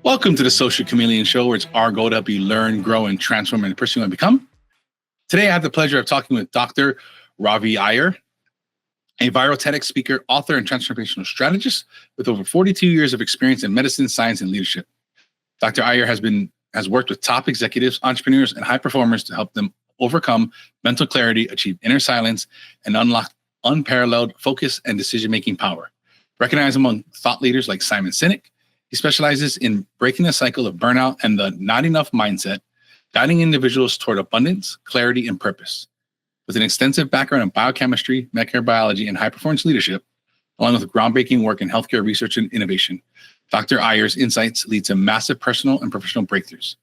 Welcome to the Social Chameleon Show, where it's our goal to help you learn, grow, and transform into the person you want to become. Today, I have the pleasure of talking with Dr. Ravi Iyer, a viral TEDx speaker, author, and transformational strategist with over 42 years of experience in medicine, science, and leadership. Dr. Iyer has worked with top executives, entrepreneurs, and high performers to help them overcome mental clarity, achieve inner silence, and unlock unparalleled focus and decision-making power. Recognized among thought leaders like Simon Sinek, he specializes in breaking the cycle of burnout and the not enough mindset, guiding individuals toward abundance, clarity, and purpose. With an extensive background in biochemistry, molecular biology, and high-performance leadership, along with groundbreaking work in healthcare research and innovation, Dr. Iyer's insights lead to massive personal and professional breakthroughs.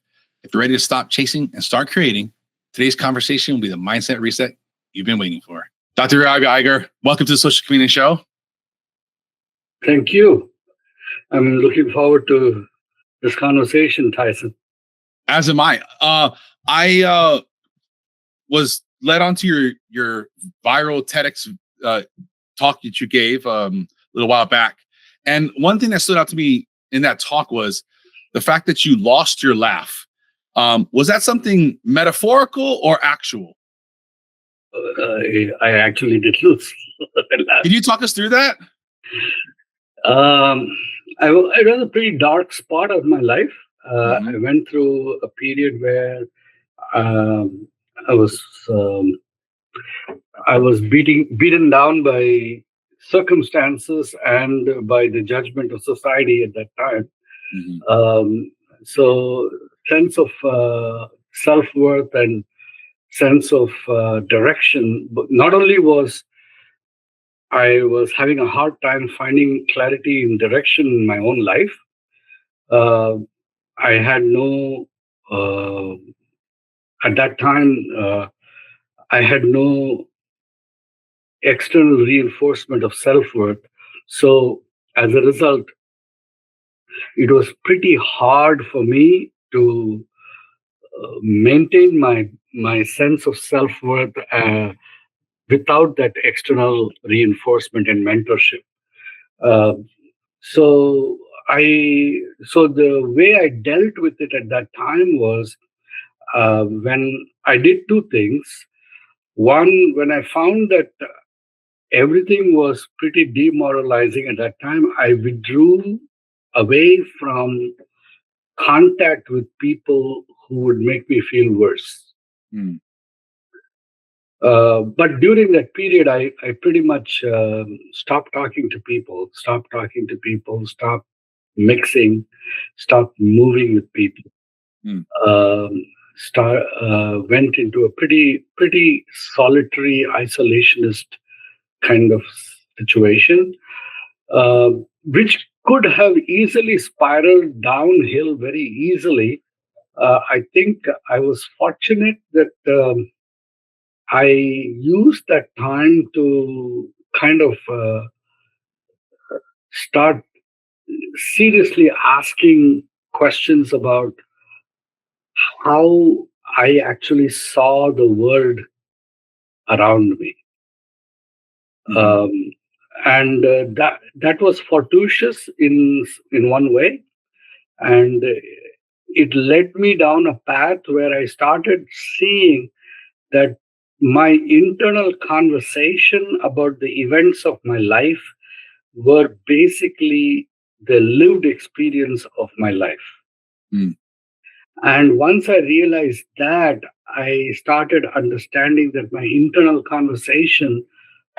If you're ready to stop chasing and start creating, today's conversation will be the mindset reset you've been waiting for. Dr. Ravi Iyer, welcome to the Social Chameleon Show. Thank you. I'm looking forward to this conversation, Tyson. As am I. I was led onto your viral TEDx talk that you gave a little while back. And one thing that stood out to me in that talk was the fact that you lost your laugh. Was that something metaphorical or actual? I actually did lose the laugh. Can you talk us through that? It was a pretty dark spot of my life. I went through a period where I was beaten down by circumstances and by the judgment of society at that time. So sense of self-worth and sense of direction. But not only was I was having a hard time finding clarity in direction in my own life, I had no, at that time, I had no external reinforcement of self-worth. So as a result, it was pretty hard for me to maintain my sense of self-worth without that external reinforcement and mentorship. So the way I dealt with it at that time was when I did two things. One, when I found that everything was pretty demoralizing at that time, I withdrew away from contact with people who would make me feel worse. But during that period, I pretty much stopped talking to people, stopped mixing, stopped moving with people, went into a pretty solitary, isolationist kind of situation, which could have easily spiraled downhill very easily. I think I was fortunate that I used that time to kind of start seriously asking questions about how I actually saw the world around me. And that was fortuitous in one way. And it led me down a path where I started seeing that my internal conversation about the events of my life were basically the lived experience of my life. And once I realized that, I started understanding that my internal conversation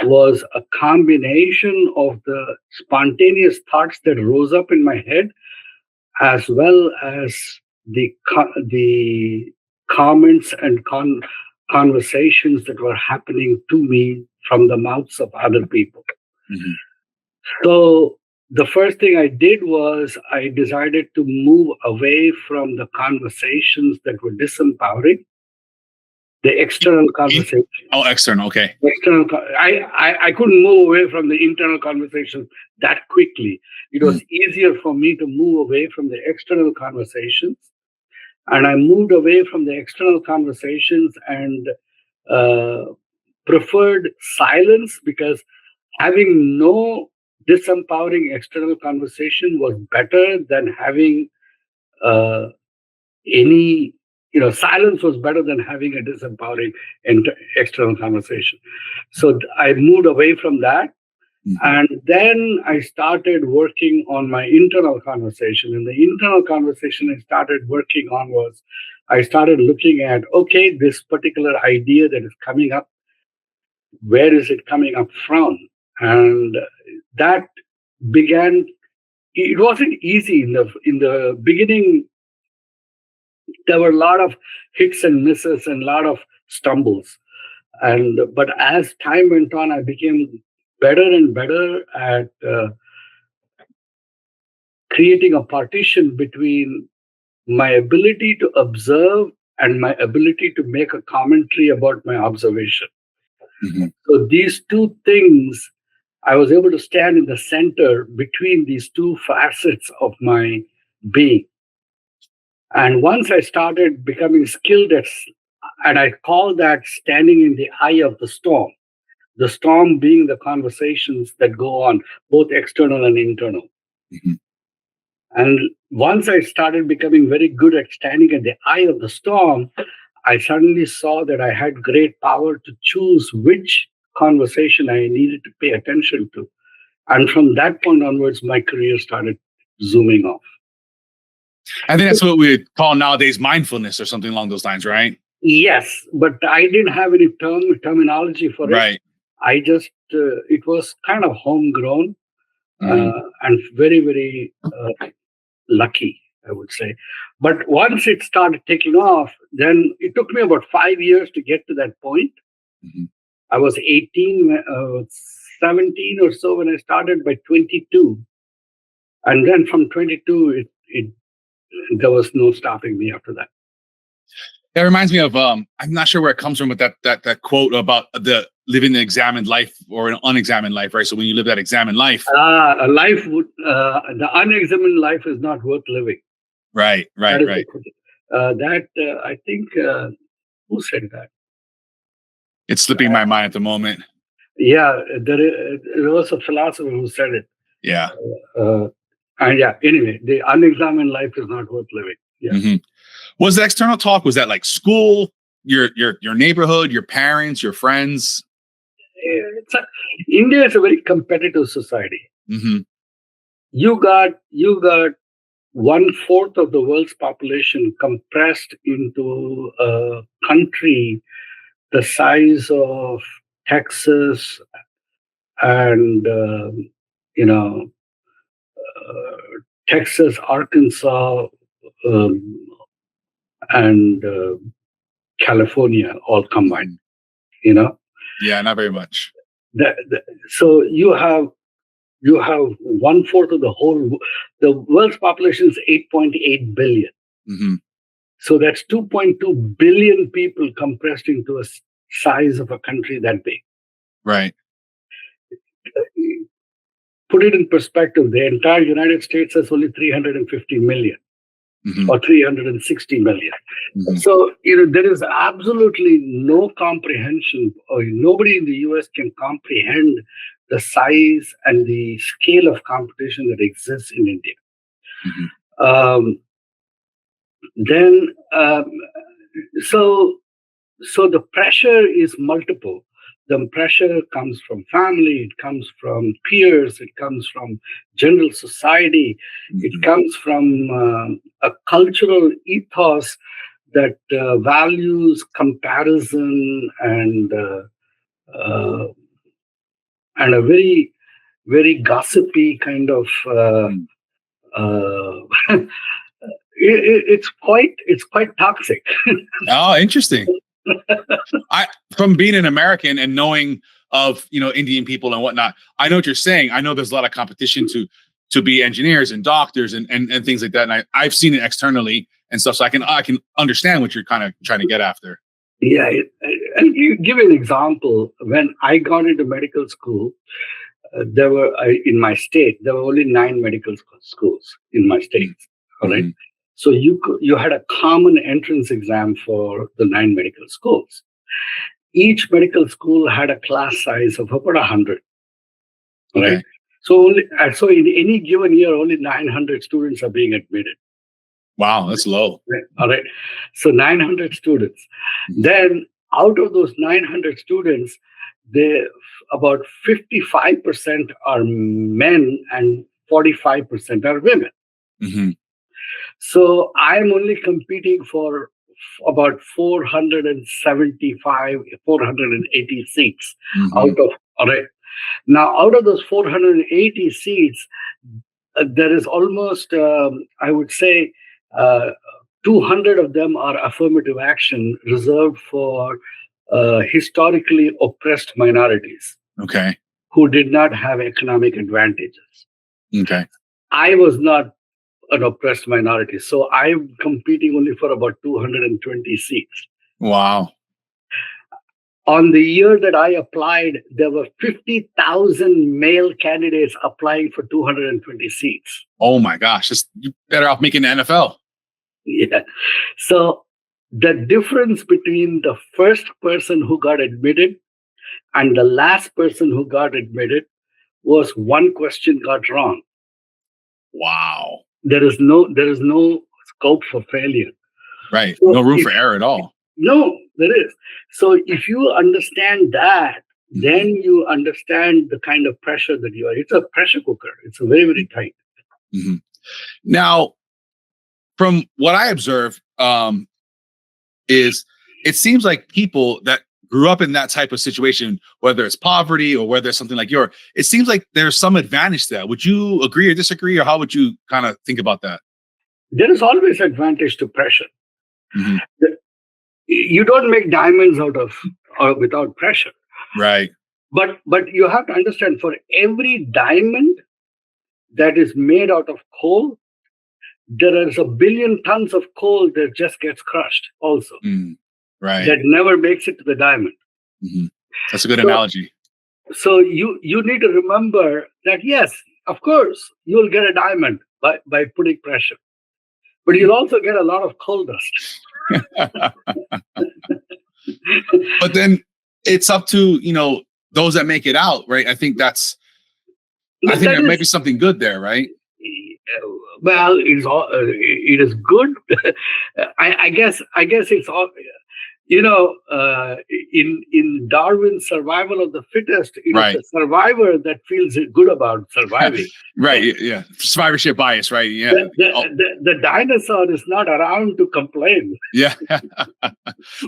was a combination of the spontaneous thoughts that rose up in my head, as well as the comments and conversations that were happening to me from the mouths of other people. So the first thing I did was I decided to move away from the conversations that were disempowering. The external conversation. Oh, external. Okay. External. I couldn't move away from the internal conversation that quickly. It was easier for me to move away from the external conversations. And I moved away from the external conversations and preferred silence, because having no disempowering external conversation was better than having any, silence was better than having a disempowering external conversation. So I moved away from that. And then I started working on my internal conversation. And the internal conversation I started working on was, I started looking at, okay, this particular idea that is coming up, where is it coming up from? And that began, it wasn't easy in the beginning. There were a lot of hits and misses and a lot of stumbles. But as time went on, I became better and better at creating a partition between my ability to observe and my ability to make a commentary about my observation. So these two things, I was able to stand in the center between these two facets of my being. And once I started becoming skilled at, and I call that standing in the eye of the storm being the conversations that go on, both external and internal. And once I started becoming very good at standing at the eye of the storm, I suddenly saw that I had great power to choose which conversation I needed to pay attention to. And from that point onwards, my career started zooming off. I think that's what we would call nowadays mindfulness or something along those lines, right? Yes, but I didn't have any terminology for it. Right. I just, it was kind of homegrown and very, very lucky, I would say. But once it started taking off, then it took me about 5 years to get to that point. I was 18, 17 or so when I started. By 22. And then from 22, there was no stopping me after that. That reminds me of, I'm not sure where it comes from, but that quote about the living an examined life or an unexamined life, right? So when you live that examined life, the unexamined life is not worth living. Right. I think, who said that? It's slipping my mind at the moment. Yeah, there was a philosopher who said it. Yeah. Anyway, the unexamined life is not worth living. Yeah. Was the external talk, was that like school, your neighborhood, your parents, your friends? India is a very competitive society. You got 1/4 of the world's population compressed into a country the size of Texas and Texas, Arkansas, and California all combined. Yeah, not very much. So you have 1/4 of the world's population is 8.8 billion. So that's 2.2 billion people compressed into a size of a country that big. Right. Put it in perspective, the entire United States has only 350 million or 360 million. So, there is absolutely no comprehension, or nobody in the US can comprehend the size and the scale of competition that exists in India. So the pressure is multiple. The pressure comes from family, it comes from peers, it comes from general society, it comes from a cultural ethos that values comparison and a very, very gossipy kind of. It's quite toxic. Oh, interesting. From being an American and knowing of Indian people and whatnot, I know what you're saying. I know there's a lot of competition to be engineers and doctors and things like that. And I've seen it externally and stuff, so I can understand what you're kind of trying to get after. Yeah, I'll give you an example. When I got into medical school, in my state there were only 9 medical schools in my state. All right. So you had a common entrance exam for the 9 medical schools. Each medical school had a class size of about 100. Okay. Right? So in any given year, only 900 students are being admitted. Wow, that's low. All right. So 900 students. Mhm. Then out of those 900 students, they about 55% are men and 45% are women. Mhm. So I'm only competing for about 475, 480 seats out Mhm. of, all right. Now, out of those 480 seats, there is almost, I would say, uh, 200 of them are affirmative action reserved for historically oppressed minorities Okay. who did not have economic advantages. Okay. I was not an oppressed minority, so I'm competing only for about 220 seats. Wow. On the year that I applied, there were 50,000 male candidates applying for 220 seats. Oh my gosh. You better off making the NFL. Yeah. So the difference between the first person who got admitted and the last person who got admitted was one question got wrong. Wow. There is no scope for failure. Right. So No room if for error at all. no, there is. So if you understand that, Mhm. then you understand the kind of pressure that you are. It's a pressure cooker. It's a very, very tight. Mhm. Now, from what I observe, is it seems like people that grew up in that type of situation, whether it's poverty or whether it's something like it seems like there's some advantage to that. Would you agree or disagree, or how would you kind of think about that? There is always advantage to pressure. Mhm. You don't make diamonds out of or without pressure. Right. But you have to understand, for every diamond that is made out of coal, there is a billion tons of coal that just gets crushed also, Mm. Right. that never makes it to the diamond. Mhm. That's a good So, analogy. so you need to remember that, yes, of course, you'll get a diamond by putting pressure, but you'll also get a lot of coal dust. But then it's up to those that make it out, right? I think But there that might be is, something good there, right? well, it is good. I guess it's all, in Darwin's survival of the fittest, it is Right. the survivor that feels good about surviving. Right. Yeah. Survivorship bias, right? Yeah. The dinosaur is not around to complain. Yeah.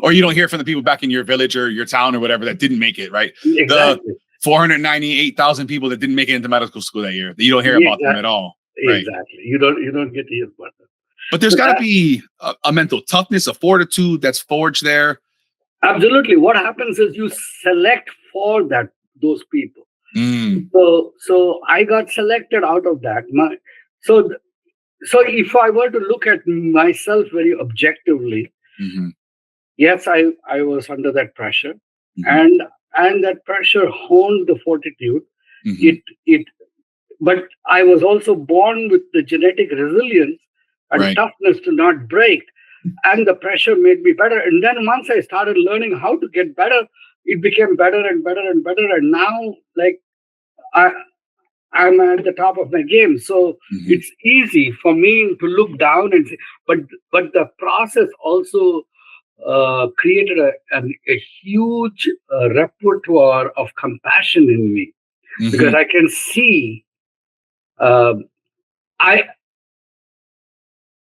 Or you don't hear from the people back in your village or your town or whatever that didn't make it, right? Exactly. The 498,000 people that didn't make it into medical school that year. You don't hear about them at all. Right. Exactly. You don't get to hear about them. But there's So got to be a mental toughness, a fortitude that's forged there. absolutely. What happens is you select for those people. Mm. So I got selected out of that. So if I were to look at myself very objectively, Mm-hmm. yes, I was under that pressure, Mm-hmm. and that pressure honed the fortitude. Mm-hmm. It But I was also born with the genetic resilience and Right. toughness to not break, and the pressure made me better. And then once I started learning how to get better, it became better and better and better. And now, like, I'm at the top of my game, so Mm-hmm. it's easy for me to look down and say, but the process also created a huge repertoire of compassion in me, because Mm-hmm. I can see. Um, I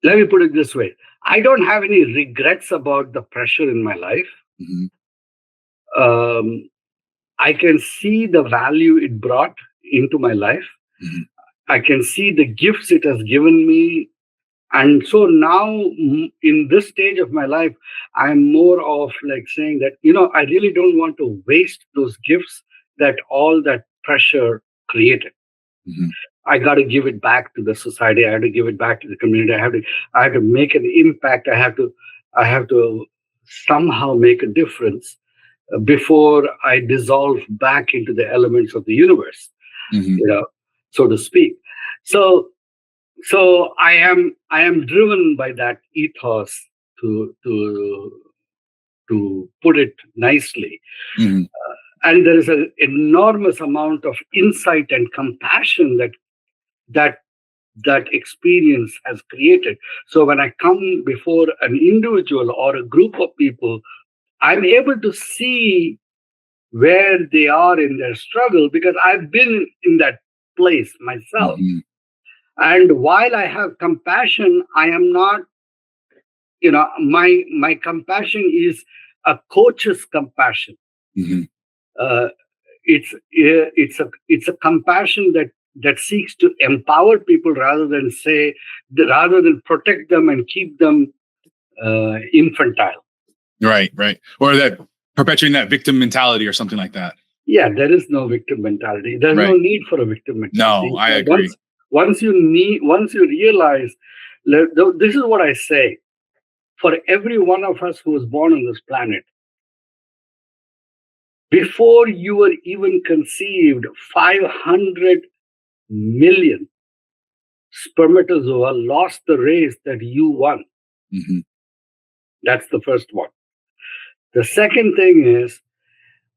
Let me put it this way: I don't have any regrets about the pressure in my life. Mm-hmm. Um, I can see the value it brought into my life. Mm-hmm. I can see the gifts it has given me. And so now, in this stage of my life, I'm more of like saying that, I really don't want to waste those gifts that all that pressure created. Mm-hmm. I got to give it back to the society. I have to give it back to the community. I have to make an impact. I have to somehow make a difference before I dissolve back into the elements of the universe, Mm-hmm. so to speak. So I am driven by that ethos, to put it nicely. Mm-hmm. And there is an enormous amount of insight and compassion that that experience has created. So when I come before an individual or a group of people, I'm able to see where they are in their struggle because I've been in that place myself. Mm-hmm. And while I have compassion, I am not, my compassion is a coach's compassion. Mm-hmm. It's a compassion that seeks to empower people rather than protect them and keep them infantile. Right. Or that perpetuating that victim mentality or something like that. Yeah, there is no victim mentality. There's no need for a victim mentality. No, I agree. Once you realize, this is what I say, for every one of us who was born on this planet, before you were even conceived, 500 million spermatozoa lost the race that you won. Mm-hmm. That's the first one. The second thing is,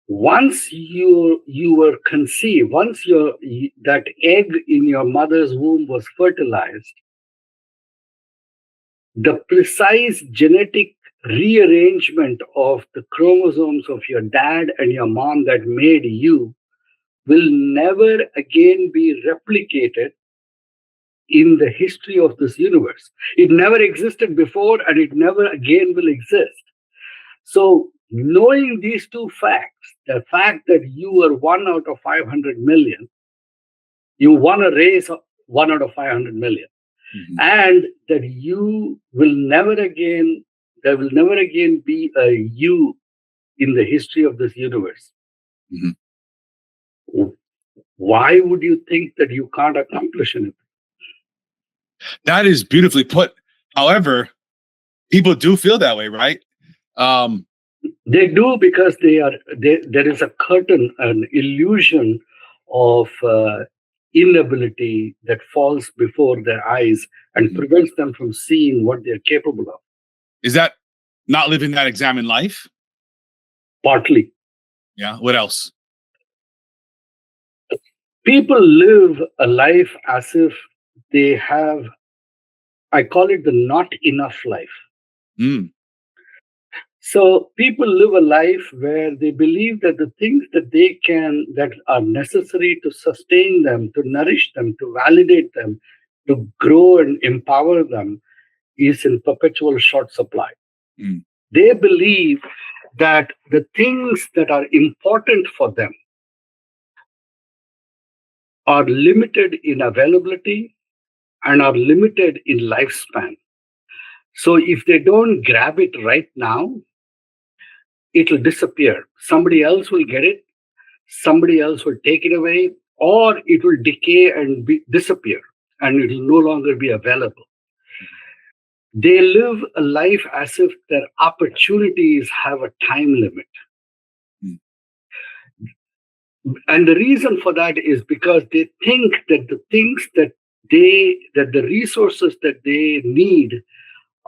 once you were conceived, once that egg in your mother's womb was fertilized, the precise genetic rearrangement of the chromosomes of your dad and your mom that made you will never again be replicated in the history of this universe. It never existed before and it never again will exist. So knowing these two facts, the fact that you were 1 out of 500 million, you won a race of 1 out of 500 million, mm-hmm. and that there will never again be a you in the history of this universe. Mm-hmm. Why would you think that you can't accomplish anything? That is beautifully put. However, people do feel that way, right? They do, because there is a curtain, an illusion of inability that falls before their eyes and mm-hmm. prevents them from seeing what they're capable of. Is that not living that examined life? Partly. Yeah. What else? People live a life as if they have, I call it the not enough life. Mm. So people live a life where they believe that the things that are necessary to sustain them, to nourish them, to validate them, to grow and empower them is in perpetual short supply. Mm. They believe that the things that are important for them are limited in availability and are limited in lifespan. So if they don't grab it right now, it will disappear. Somebody else will get it. Somebody else will take it away, or it will decay and disappear, and it will no longer be available. They live a life as if their opportunities have a time limit. Mm. And the reason for that is because they think that the things that the resources that they need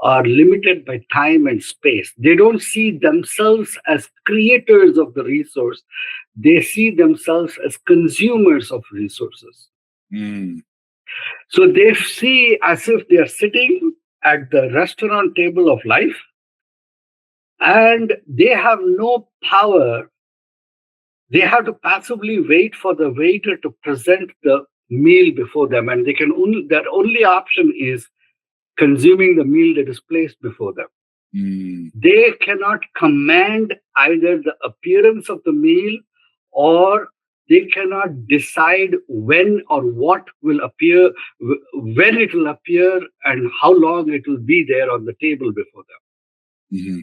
are limited by time and space. They don't see themselves as creators of the resource. They see themselves as consumers of resources. Mm. So they see as if they are sitting at the restaurant table of life and they have no power. They have to passively wait for the waiter to present the meal before them, and their only option is consuming the meal that is placed before them. Mm. They cannot command either the appearance of the meal, or they cannot decide when or what will appear, when it will appear, and how long it will be there on the table before them. Mm-hmm.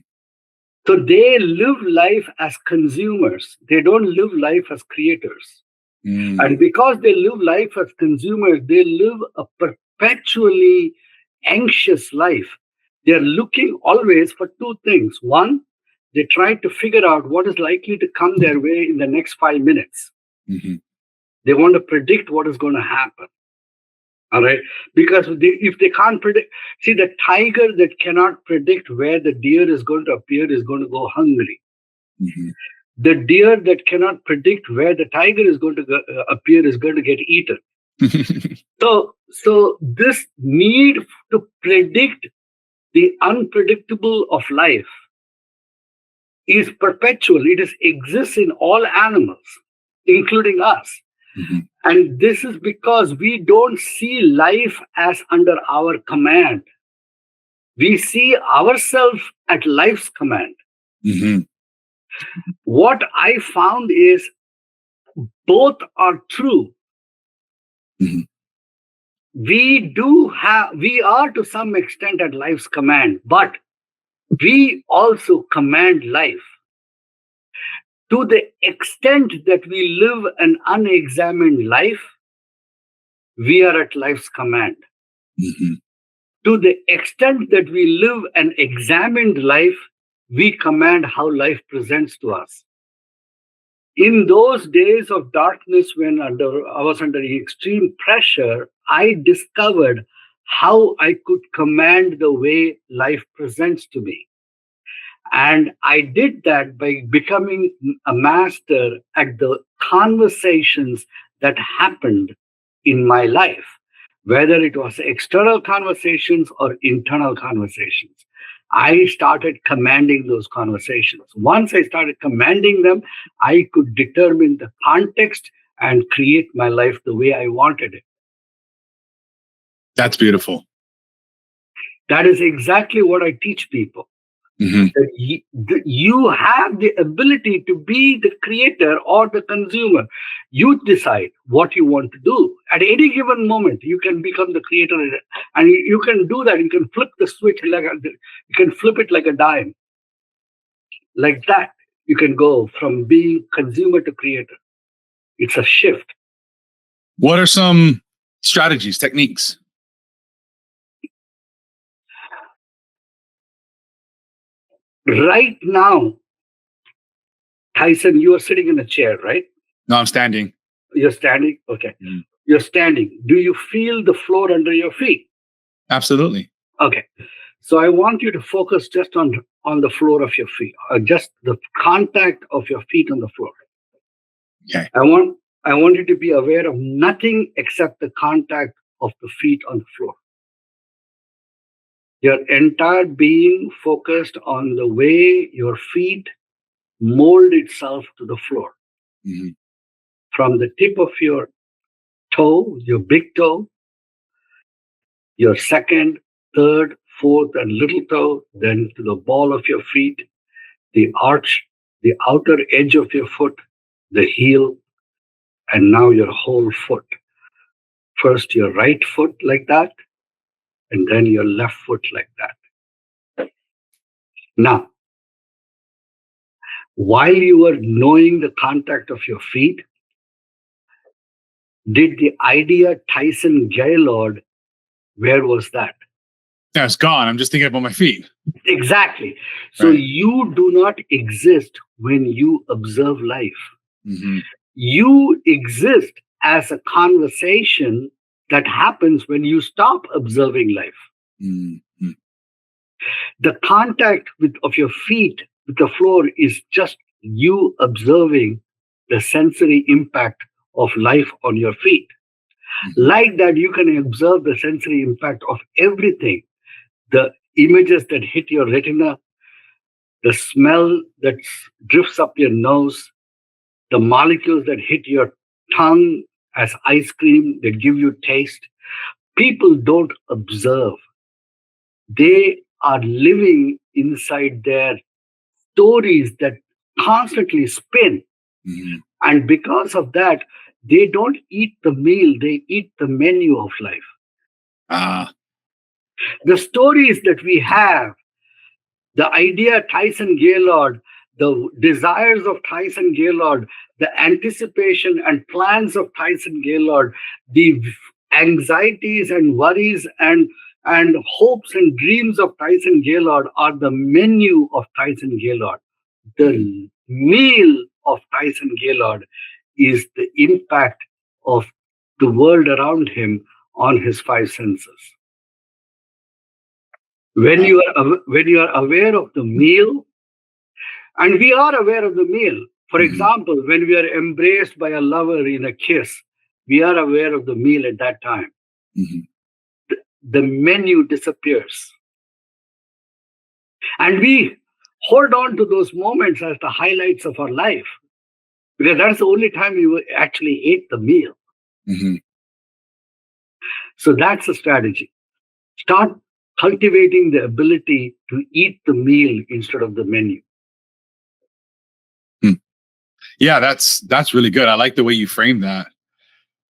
So they live life as consumers. They don't live life as creators. Mm. And because they live life as consumers, they live a perpetually anxious life. They're looking always for two things. One, they try to figure out what is likely to come their way in the next 5 minutes. Mm-hmm. They want to predict what is going to happen. All right. Because if they can't predict, see, the tiger that cannot predict where the deer is going to appear is going to go hungry. Mm-hmm. The deer that cannot predict where the tiger is going to appear is going to get eaten. So this need to predict the unpredictable of life is perpetual. Exists in all animals, including us. Mhm. And this is because we don't see life as under our command. We see ourselves at life's command. Mhm. What I found is both are true. Mhm. We are to some extent at life's command, but we also command life. To the extent that we live an unexamined life, we are at life's command. Mhm. To the extent that we live an examined life, we command how life presents to us. In those days of darkness, when I was under extreme pressure, I discovered how I could command the way life presents to me. And I did that by becoming a master at the conversations that happened in my life, whether it was external conversations or internal conversations. I started commanding those conversations. Once I started commanding them, I could determine the context and create my life the way I wanted it. That's beautiful. That is exactly what I teach people. Mhm. That you have the ability to be the creator or the consumer. You decide what you want to do. At any given moment, you can become the creator, and you can do that. You can flip the switch you can flip it like a dime, like that. You can go from being consumer to creator. It's a shift. What are some strategies, techniques? Right now, Tyson, you are sitting in a chair, right? No, I'm standing. You're standing. Okay, Mhm. you're standing. Do you feel the floor under your feet? Absolutely. Okay. So I want you to focus just on the floor of your feet, just the contact of your feet on the floor. Okay. I want you to be aware of nothing except the contact of the feet on the floor. Your entire being focused on the way your feet mold itself to the floor. Mhm. From the tip of your toe, your big toe, your second, third, fourth, and little toe, then to the ball of your feet, the arch, the outer edge of your foot, the heel, and now your whole foot. First your right foot like that, and then your left foot like that. Now, while you were knowing the contact of your feet, did the idea Tyson Gaylord, where was that? That's gone. I'm just thinking about my feet. Exactly. So Right. you do not exist when you observe life. Mhm. You exist as a conversation that happens when you stop observing life. Mhm. The contact of your feet with the floor is just you observing the sensory impact of life on your feet. Mhm. Like that, you can observe the sensory impact of everything, the images that hit your retina, the smell that drifts up your nose, the molecules that hit your tongue as ice cream that give you taste. People don't observe. They are living inside their stories that constantly spin. Mhm. And because of that, they don't eat the meal, they eat the menu of life. Ah. The stories that we have, the idea Tyson Gaylord, the desires of Tyson Gaylord, the anticipation and plans of Tyson Gaylord, the anxieties and worries and hopes and dreams of Tyson Gaylord are the menu of Tyson Gaylord. The meal of Tyson Gaylord is the impact of the world around him on his five senses. When you are aware of the meal, and we are aware of the meal. For Mhm. example, when we are embraced by a lover in a kiss, we are aware of the meal at that time, Mm-hmm. the menu disappears. And we hold on to those moments as the highlights of our life, because that's the only time we actually ate the meal. Mm-hmm. So that's the strategy. Start cultivating the ability to eat the meal instead of the menu. Yeah, that's really good. I like the way you frame that.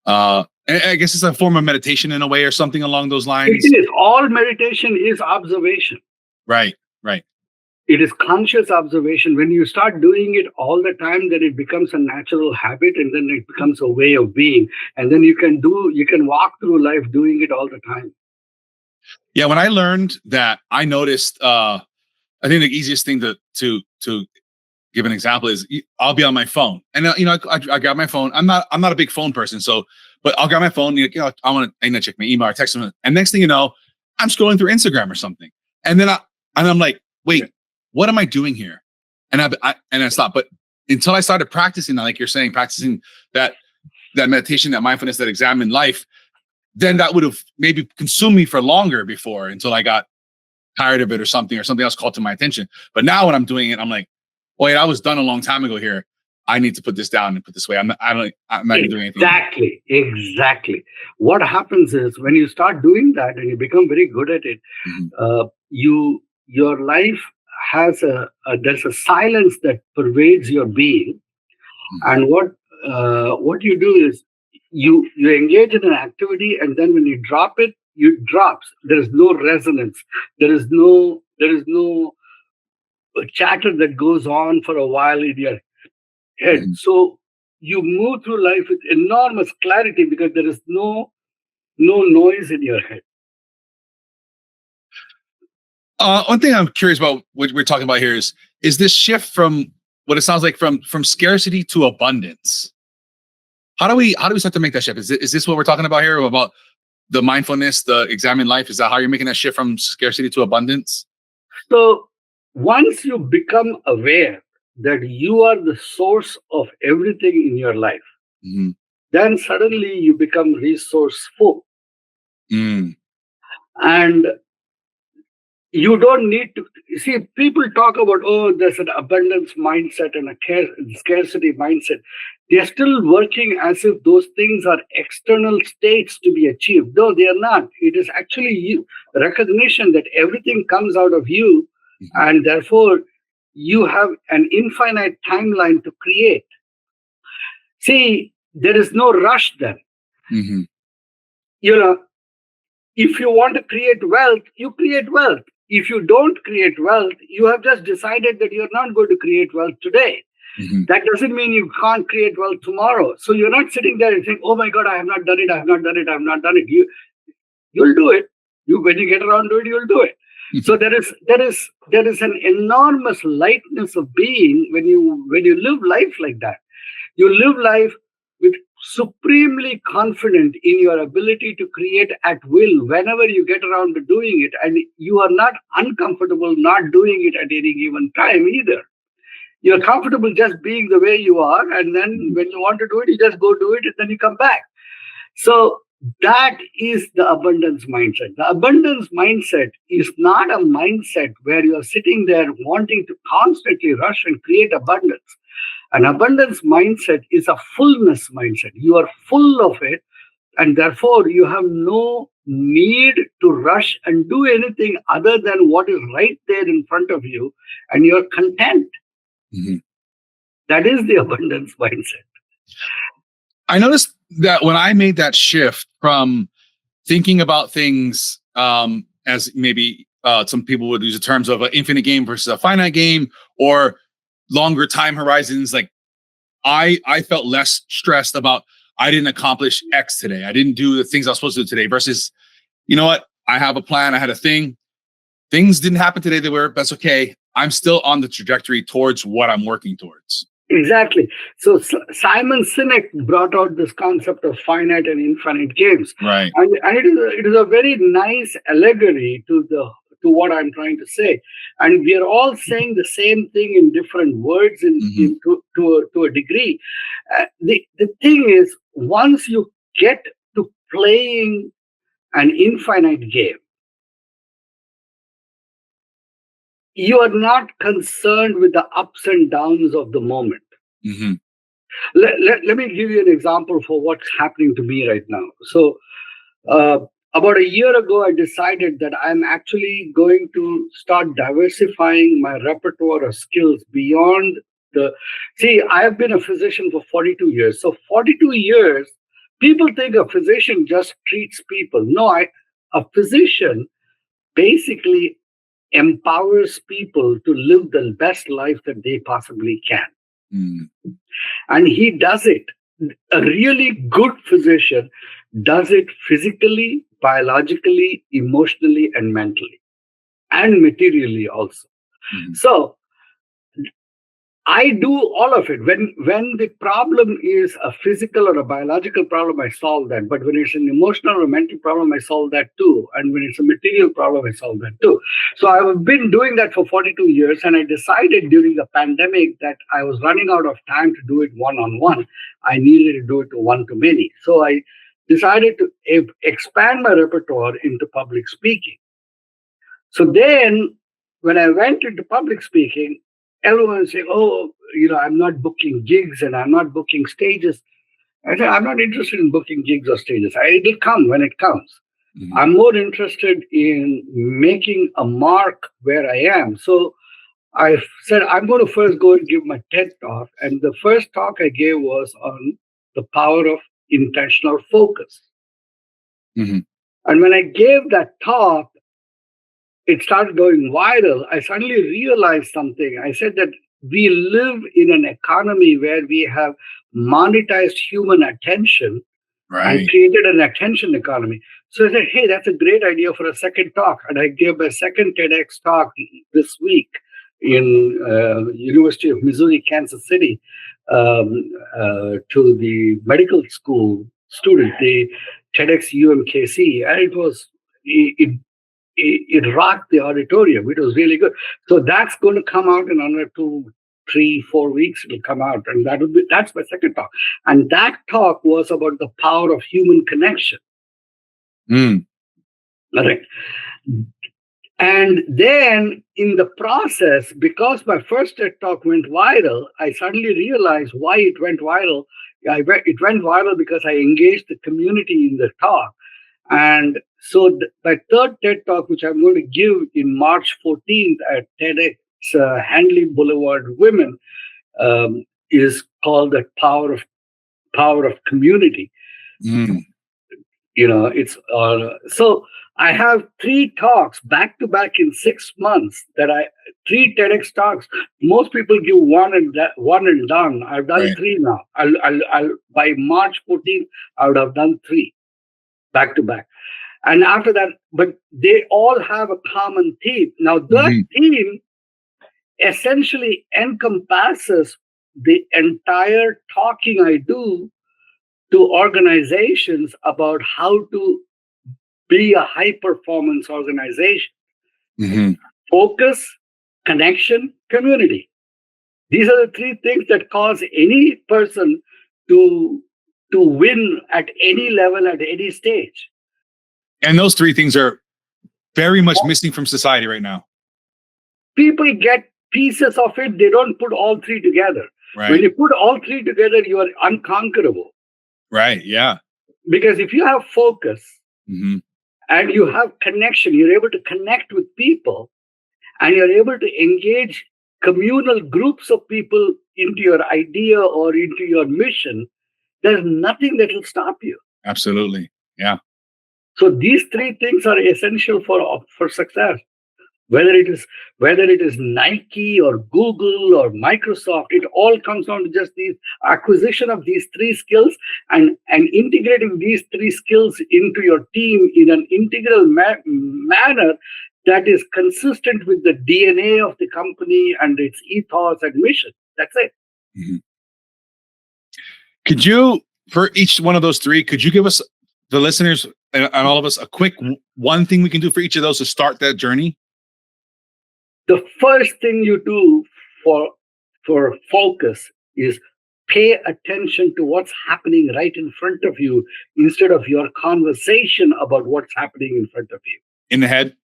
I guess it's a form of meditation in a way, or something along those lines. It is. All meditation is observation. Right. It is conscious observation. When you start doing it all the time, then it becomes a natural habit, and then it becomes a way of being. And then you can walk through life doing it all the time. Yeah, when I learned that, I noticed. I think the easiest thing to give an example is I'll be on my phone, and I grab my phone. I'm not a big phone person, but I'll grab my phone. I need to check my email or text them, and next thing you know, I'm scrolling through Instagram or something, and then I'm like, wait, what am I doing here? And I stop. But until I started practicing that, like you're saying, practicing that meditation, that mindfulness, that examine life, then that would have maybe consumed me for longer before, until I got tired of it, or something else called to my attention. But now when I'm doing it, I'm like, wait, I was done a long time ago here. I need to put this down and put this away. I'm not even doing anything. Exactly. What happens is, when you start doing that and you become very good at it, Mm-hmm. Your life has there's a silence that pervades your being. Mm-hmm. And what you do is you engage in an activity, and then when you drop it, it drops. There is no resonance. There is no chatter that goes on for a while in your head. Mm-hmm. So you move through life with enormous clarity, because there is no noise in your head. One thing I'm curious about, what we're talking about here, is this shift from what it sounds like from scarcity to abundance. How do we start to make that shift? Is this what we're talking about here, about the mindfulness, the examine life? Is that how you're making that shift from scarcity to abundance? So once you become aware that you are the source of everything in your life, Mm-hmm. then suddenly you become resourceful. Mm. And you don't need to see, people talk about, there's an abundance mindset and a scarcity mindset. They're still working as if those things are external states to be achieved. No, they are not. It is actually you, recognition that everything comes out of you, Mm-hmm. and therefore you have an infinite timeline to create. See, there is no rush then. Mm-hmm. If you want to create wealth, you create wealth. If you don't create wealth, you have just decided that you're not going to create wealth today. Mm-hmm. That doesn't mean you can't create wealth tomorrow. So you're not sitting there and saying, oh my God, I have not done it. I have not done it. I have not done it. You'll do it. When you get around to it, you'll do it. Mm-hmm. So there is an enormous lightness of being when you live life like that. You live life with supremely confident in your ability to create at will whenever you get around to doing it, and you are not uncomfortable not doing it at any given time either. You're comfortable just being the way you are, and then when you want to do it, you just go do it, and then you come back. So that is the abundance mindset. The abundance mindset is not a mindset where you're sitting there wanting to constantly rush and create abundance. An abundance mindset is a fullness mindset. You are full of it, and therefore you have no need to rush and do anything other than what is right there in front of you, and you're content. Mm-hmm. That is the abundance mindset. I noticed that when I made that shift from thinking about things as maybe some people would use the terms of an infinite game versus a finite game, or longer time horizons, like I felt less stressed about, I didn't accomplish X today. I didn't do the things I was supposed to do today, versus, you know what? I have a plan. I had a thing. Things didn't happen today. That's okay. I'm still on the trajectory towards what I'm working towards. Exactly. So Simon Sinek brought out this concept of finite and infinite games. Right. And it is a very nice allegory to what I'm trying to say. And we are all saying the same thing in different words to a degree. The thing is, once you get to playing an infinite game, you are not concerned with the ups and downs of the moment. Mm-hmm. Let me give you an example for what's happening to me right now. So, about a year ago, I decided that I'm actually going to start diversifying my repertoire of skills beyond the. See, I have been a physician for 42 years. So, 42 years, people think a physician just treats people. No, a physician basically empowers people to live the best life that they possibly can. Mm-hmm. And he does it. A really good physician does it physically, biologically, emotionally, and mentally, and materially also. Mm-hmm. So I do all of it. When the problem is a physical or a biological problem, I solve that. But when it's an emotional or mental problem, I solve that too. And when it's a material problem, I solve that too. So I've been doing that for 42 years. And I decided during the pandemic that I was running out of time to do it one-on-one. I needed to do it one-to-many. So I decided to expand my repertoire into public speaking. So then when I went into public speaking, everyone would say, oh, I'm not booking gigs and I'm not booking stages. I said, I'm not interested in booking gigs or stages. It'll come when it comes. Mm-hmm. I'm more interested in making a mark where I am. So I said, I'm going to first go and give my TED talk. And the first talk I gave was on the power of intentional focus. Mm-hmm. And when I gave that talk, it started going viral. I suddenly realized something. I said that we live in an economy where we have monetized human attention, right, and created an attention economy. So I said, hey, that's a great idea for a second talk. And I gave a second TEDx talk this week in University of Missouri, Kansas City, to the medical school student, the TEDx UMKC. And it rocked the auditorium. It was really good. So that's going to come out in another 2, 3, 4 weeks. It'll come out, and that's my second talk. And that talk was about the power of human connection. All right. And then in the process, because my first TED talk went viral, I suddenly realized why it went viral. It went viral because I engaged the community in the talk. And so my third TED talk, which I'm going to give in March 14th at TEDx Handley Boulevard Women, is called The Power of Community. Mm. It's so I have 3 talks back to back in 6 months. 3 TEDx talks. Most people give one and done. I've done 3 now. I'll by March 14th I would have done 3. Back to back. And after that, but they all have a common theme. Now, that theme essentially encompasses the entire talking I do to organizations about how to be a high-performance organization. Mm-hmm. Focus, connection, community. These are the 3 things that cause any person to win at any level, at any stage. And those 3 things are very much missing from society right now. People get pieces of it. They don't put all 3 together. Right. When you put all 3 together, you are unconquerable. Right, yeah. Because if you have focus mm-hmm. and you have connection, you're able to connect with people and you're able to engage communal groups of people into your idea or into your mission, there's nothing that will stop you. Absolutely. Yeah. So these 3 things are essential for success. Whether it is Nike or Google or Microsoft, it all comes down to just the acquisition of these 3 skills and integrating these 3 skills into your team in an integral manner that is consistent with the DNA of the company and its ethos and mission. That's it. Mm-hmm. Could you, for each one of those 3, could you give us, the listeners and all of us, a quick one thing we can do for each of those to start that journey? The first thing you do for focus is pay attention to what's happening right in front of you instead of your conversation about what's happening in front of you. In the head?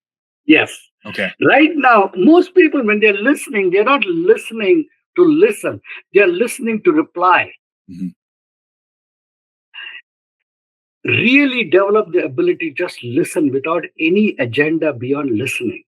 Yes. Okay. Right now, most people, when they're listening, they're not listening to listen. They're listening to reply. Mm-hmm. Really develop the ability to just listen without any agenda beyond listening.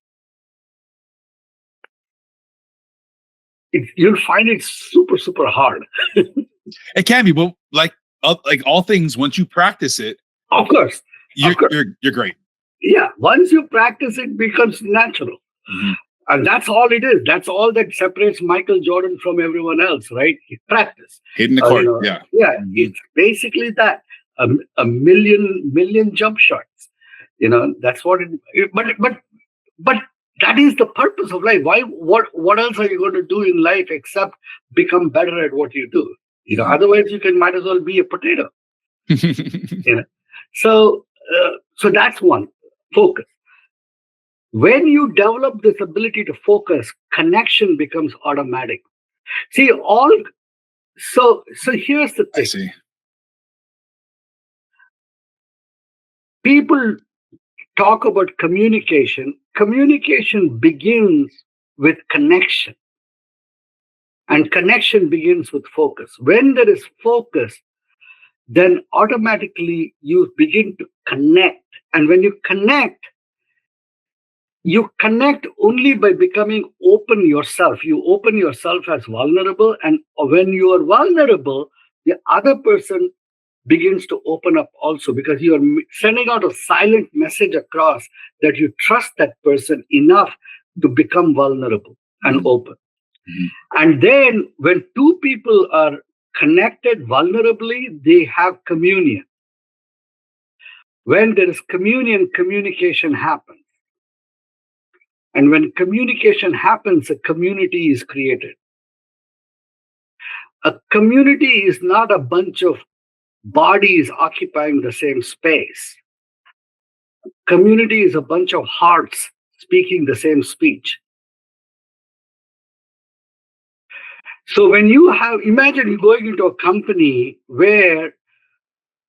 You'll find it super, super hard. It can be, but like all things, once you practice it, of course, you're great. Yeah, once you practice, it becomes natural. Mm-hmm. And that's all it is. That's all that separates Michael Jordan from everyone else, right? Practice. Hitting the court, yeah. Yeah, Mm-hmm. It's basically that. A million jump shots. That's what it. But that is the purpose of life. Why? What else are you going to do in life except become better at what you do? Otherwise you might as well be a potato. So that's one. Focus. When you develop this ability to focus, connection becomes automatic. See, so here's the thing. I see. People talk about communication. Communication begins with connection. And connection begins with focus. When there is focus, then automatically you begin to connect. And when you connect only by becoming open yourself. You open yourself as vulnerable. And when you are vulnerable, the other person begins to open up also, because you are sending out a silent message across that you trust that person enough to become vulnerable and open. Mm-hmm. And then when two people are connected vulnerably, they have communion. When there is communion, communication happens. And when communication happens, a community is created. A community is not a bunch of bodies occupying the same space. Community is a bunch of hearts speaking the same speech. So when imagine you going into a company where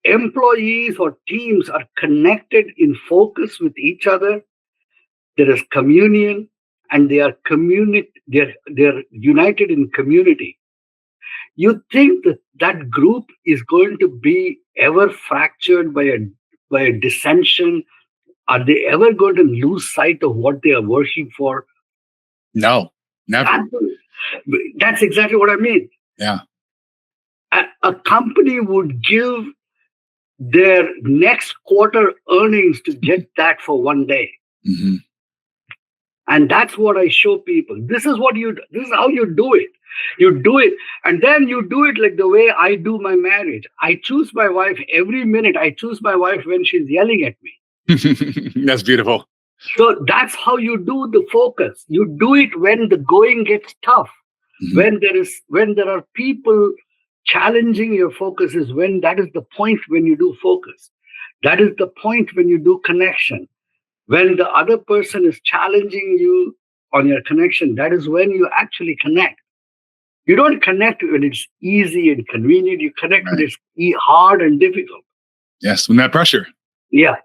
employees or teams are connected in focus with each other, there is communion, and they are they're united in community. You think that group is going to be ever fractured by a dissension? Are they ever going to lose sight of what they are working for? No, never. That's exactly what I mean. Yeah. A company would give their next quarter earnings to get that for one day. Mm-hmm. And that's what I show people. This is how you do it. You do it, and then you do it like the way I do my marriage. I choose my wife every minute. I choose my wife when she's yelling at me. That's beautiful. So that's how you do the focus. You do it when the going gets tough. Mm-hmm. When there are people challenging your focus, that is the point when you do focus. That is the point when you do connection. When the other person is challenging you on your connection, that is when you actually connect. You don't connect when it's easy and convenient. You connect when it's hard and difficult. Yes, when that pressure. Yeah.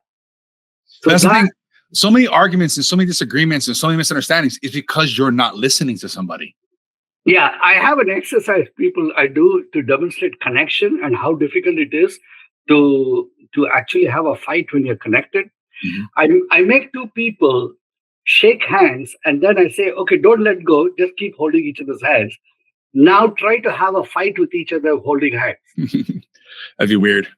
So that's the thing. So many arguments and so many disagreements and so many misunderstandings is because you're not listening to somebody. Yeah, I have an exercise I do to demonstrate connection and how difficult it is to actually have a fight when you're connected. Mm-hmm. I make two people shake hands, and then I say, okay, don't let go. Just keep holding each other's hands. Now try to have a fight with each other holding hands. That'd be weird.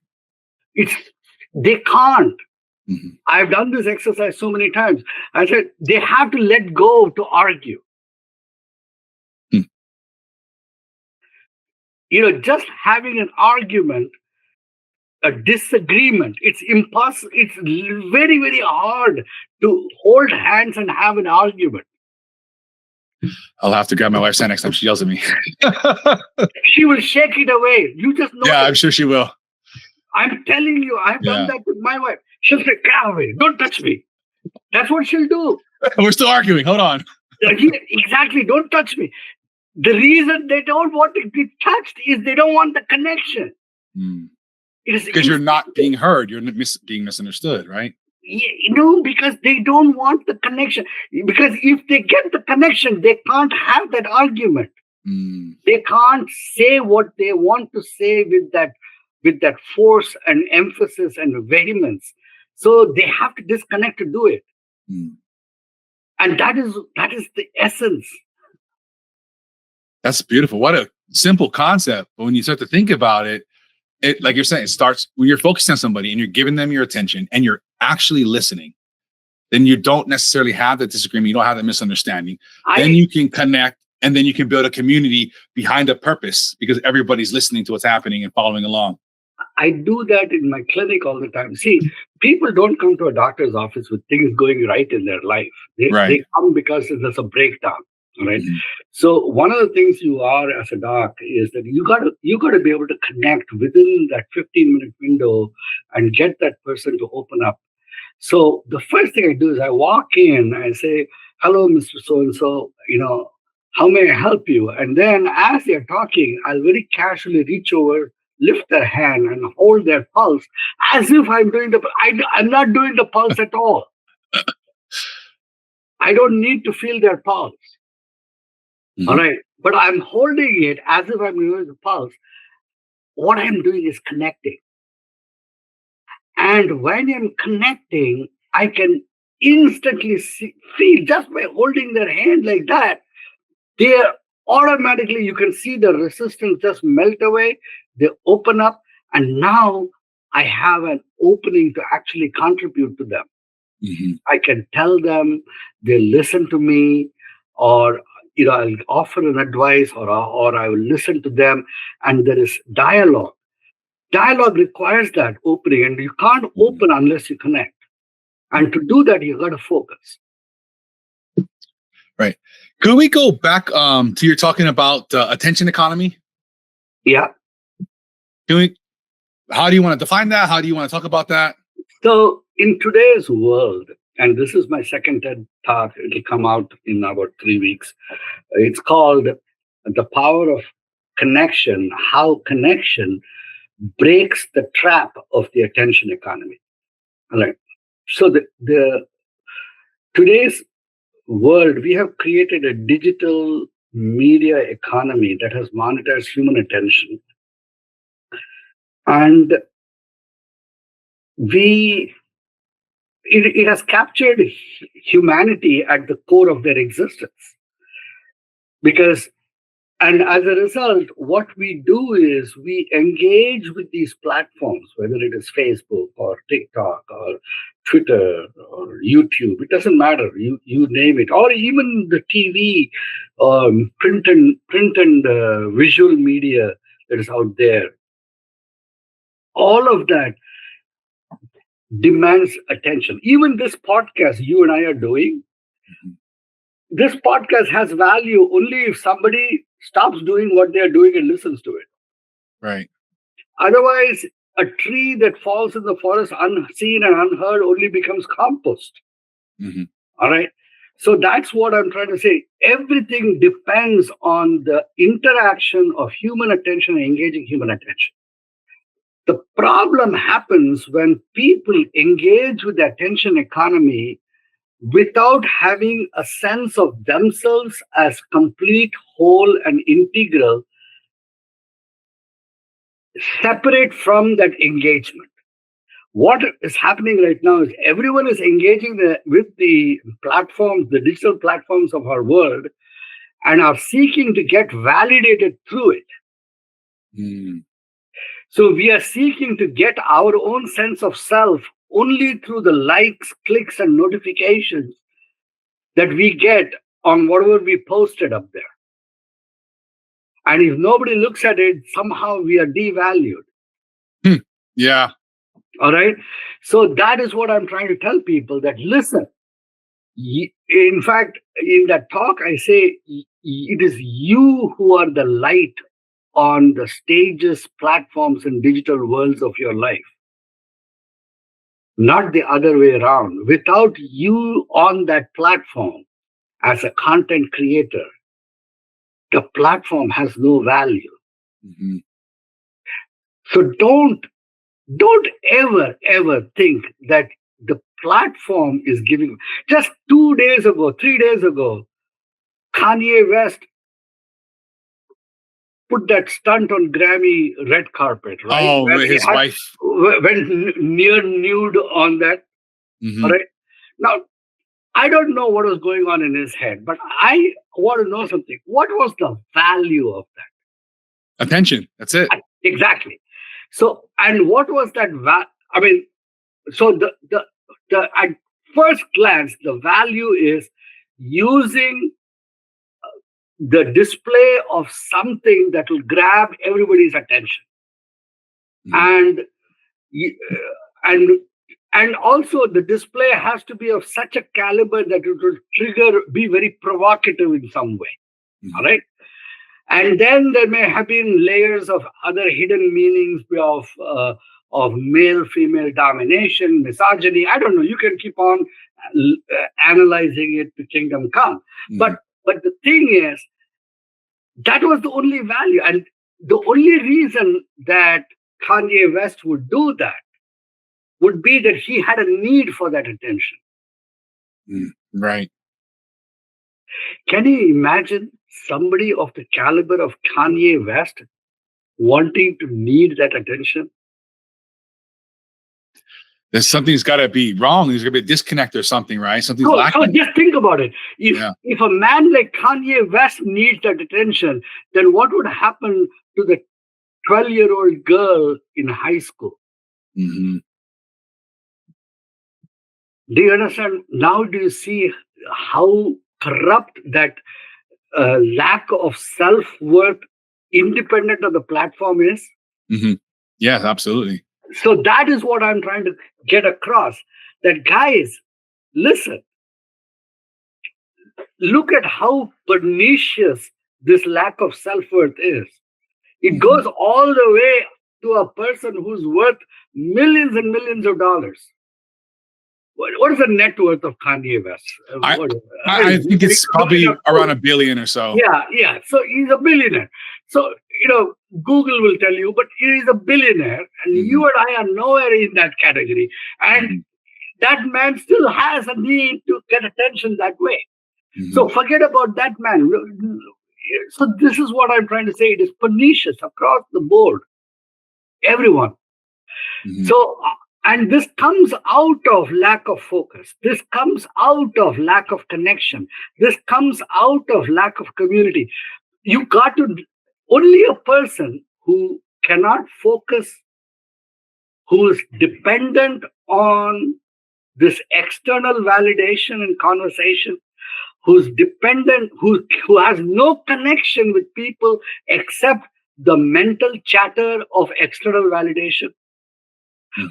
They can't. Mm-hmm. I've done this exercise so many times. I said, they have to let go to argue. Just having an argument, a disagreement, it's impossible. It's very, very hard to hold hands and have an argument. I'll have to grab my wife's hand next time she yells at me. She will shake it away. You just know. Yeah, I'm sure she will. I'm telling you, I've done that with my wife. She'll say, "Get away, don't touch me." That's what she'll do. We're still arguing. Hold on. Exactly. Don't touch me. The reason they don't want to be touched is they don't want the connection. It is because you're not being heard. You're being misunderstood, right? Because they don't want the connection. Because if they get the connection, they can't have that argument. They can't say what they want to say with that force and emphasis and vehemence. So they have to disconnect to do it. And that is the essence. That's beautiful. What a simple concept. But when you start to think about it, like you're saying, it starts when you're focused on somebody and you're giving them your attention and you're actually listening. Then you don't necessarily have that disagreement. You don't have that misunderstanding. Then you can connect, and then you can build a community behind a purpose because everybody's listening to what's happening and following along. I do that in my clinic all the time. See, people don't come to a doctor's office with things going right in their life. They come because there's a breakdown. Right. So one of the things you are as a doc is that you got to be able to connect within that 15-minute window and get that person to open up. So the first thing I do is I walk in, I say, "Hello, Mr. So-and-so, how may I help you?" And then as they're talking, I'll very casually reach over, lift their hand and hold their pulse as if I'm doing I'm not doing the pulse at all. I don't need to feel their pulse. All right. But I'm holding it as if I'm doing the pulse. What I'm doing is connecting. And when I'm connecting, I can instantly feel just by holding their hand like that, automatically you can see the resistance just melt away. They open up. And now I have an opening to actually contribute to them. I can tell them, they listen to me, or I'll offer an advice or I will listen to them, and there is dialogue. Dialogue requires that opening, and you can't open unless you connect. And to do that, you got to focus. Right. Could we go back to you're talking about attention economy? Yeah. How do you want to define that? How do you want to talk about that? So in today's world, and this is my second TED Talk, it'll come out in about 3 weeks. It's called The Power of Connection, How Connection Breaks the Trap of the Attention Economy. All right. So the today's world, we have created a digital media economy that has monetized human attention. And it has captured humanity at the core of their existence. And as a result, what we do is we engage with these platforms, whether it is Facebook or TikTok or Twitter or YouTube, it doesn't matter, you name it, or even the TV, print and visual media that is out there. All of that demands attention. Even this podcast you and I are doing, this podcast has value only if somebody stops doing what they're doing and listens to it. Right. Otherwise, a tree that falls in the forest unseen and unheard only becomes compost. All right. So that's what I'm trying to say. Everything depends on the interaction of human attention and engaging human attention. The problem happens when people engage with the attention economy without having a sense of themselves as complete, whole, and integral, separate from that engagement. What is happening right now is everyone is engaging with the platforms, the digital platforms of our world, and are seeking to get validated through it. So we are seeking to get our own sense of self only through the likes, clicks, and notifications that we get on whatever we posted up there. And if nobody looks at it, somehow we are devalued. Yeah. All right. So that is what I'm trying to tell people, that listen. In fact, in that talk, I say it is you who are the light on the stages, platforms, and digital worlds of your life. Not the other way around. Without you on that platform as a content creator, the platform has no value. Mm-hmm. So don't ever think that the platform is giving. Just 3 days ago, Kanye West put that stunt on Grammy red carpet, right? Oh, Where with he his wife. went near nude on that. Mm-hmm. All right. Now, I don't know what was going on in his head, but I want to know something. What was the value of that? Attention. That's it. Exactly. So, and what was that? I mean, so the at first glance, the value is using the display of something that will grab everybody's attention, Mm-hmm. and and also the display has to be of such a caliber that it will be very provocative in some way. Mm-hmm. All right. And then there may have been layers of other hidden meanings of male-female domination, misogyny. I don't know. You can keep on analyzing it to kingdom come. Mm-hmm. But the thing is, that was the only value, and the only reason that Kanye West would do that would be that he had a need for that attention. Right. Can you imagine somebody of the caliber of Kanye West wanting to need that attention? There's something's got to be wrong. There's going to be a disconnect or something, right? Something's lacking. So just think about it. If a man like Kanye West needs that attention, then what would happen to the 12-year-old girl in high school? Mm-hmm. Do you understand? Now do you see how corrupt that lack of self-worth independent of the platform is? Mm-hmm. Yeah, absolutely. So that is what I'm trying to get across. That guys, listen, look at how pernicious this lack of self-worth is. It goes all the way to a person who's worth millions and millions of dollars. What is the net worth of Kanye West? I think it's probably around $1 billion or so. Yeah. So he's a billionaire. So, Google will tell you, but he's a billionaire, and you and I are nowhere in that category. And that man still has a need to get attention that way. Mm-hmm. So forget about that man. So this is what I'm trying to say. It is pernicious across the board. Everyone. Mm-hmm. So, and this comes out of lack of focus. This comes out of lack of connection. This comes out of lack of community. You got to, only a person who cannot focus, who is dependent on this external validation and conversation, who's dependent, who has no connection with people except the mental chatter of external validation,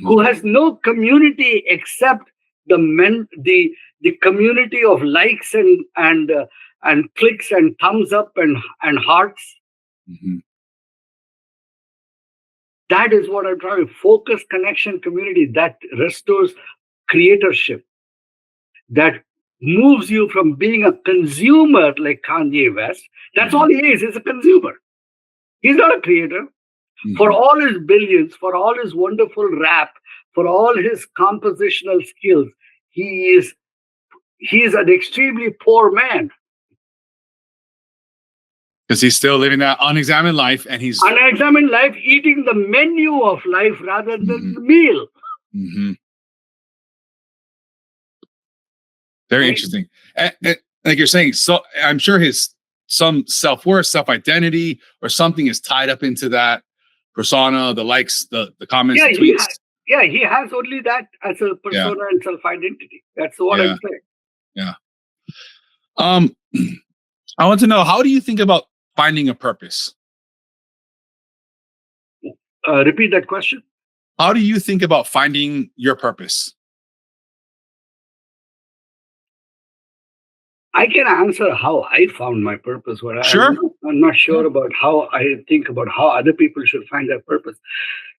who has no community except the community of likes and clicks and thumbs up and hearts. Mm-hmm. That is what I'm trying to focus, connection, community that restores creatorship, that moves you from being a consumer like Kanye West. That's all he is. He's a consumer. He's not a creator. Mm-hmm. For all his billions, for all his wonderful rap, for all his compositional skills, he is an extremely poor man. Because he's still living that unexamined life, and he's unexamined life, eating the menu of life rather than the meal. Mm-hmm. Very interesting. And like you're saying, so I'm sure some self-worth, self-identity, or something is tied up into that persona, the likes, the comments, the tweets. He has only that as a persona and self-identity. That's what I'm saying. Yeah. I want to know, how do you think about finding a purpose? Repeat that question. How do you think about finding your purpose? I can answer how I found my purpose. Sure. I'm not sure about how I think about how other people should find their purpose.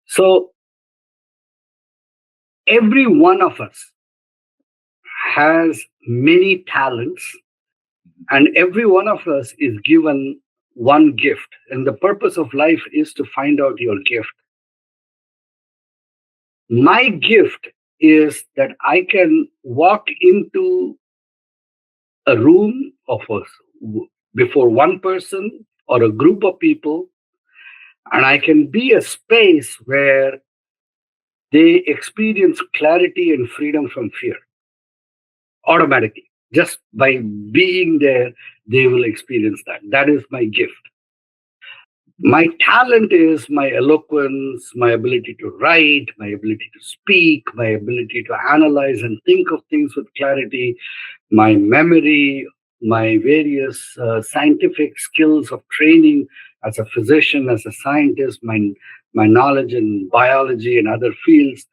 So every one of us has many talents, and every one of us is given one gift. And the purpose of life is to find out your gift. My gift is that I can walk into a room before one person or a group of people, and I can be a space where they experience clarity and freedom from fear automatically. Just by being there, they will experience that. That is my gift. My talent is my eloquence, my ability to write, my ability to speak, my ability to analyze and think of things with clarity, my memory, my various scientific skills of training as a physician, as a scientist, my knowledge in biology and other fields.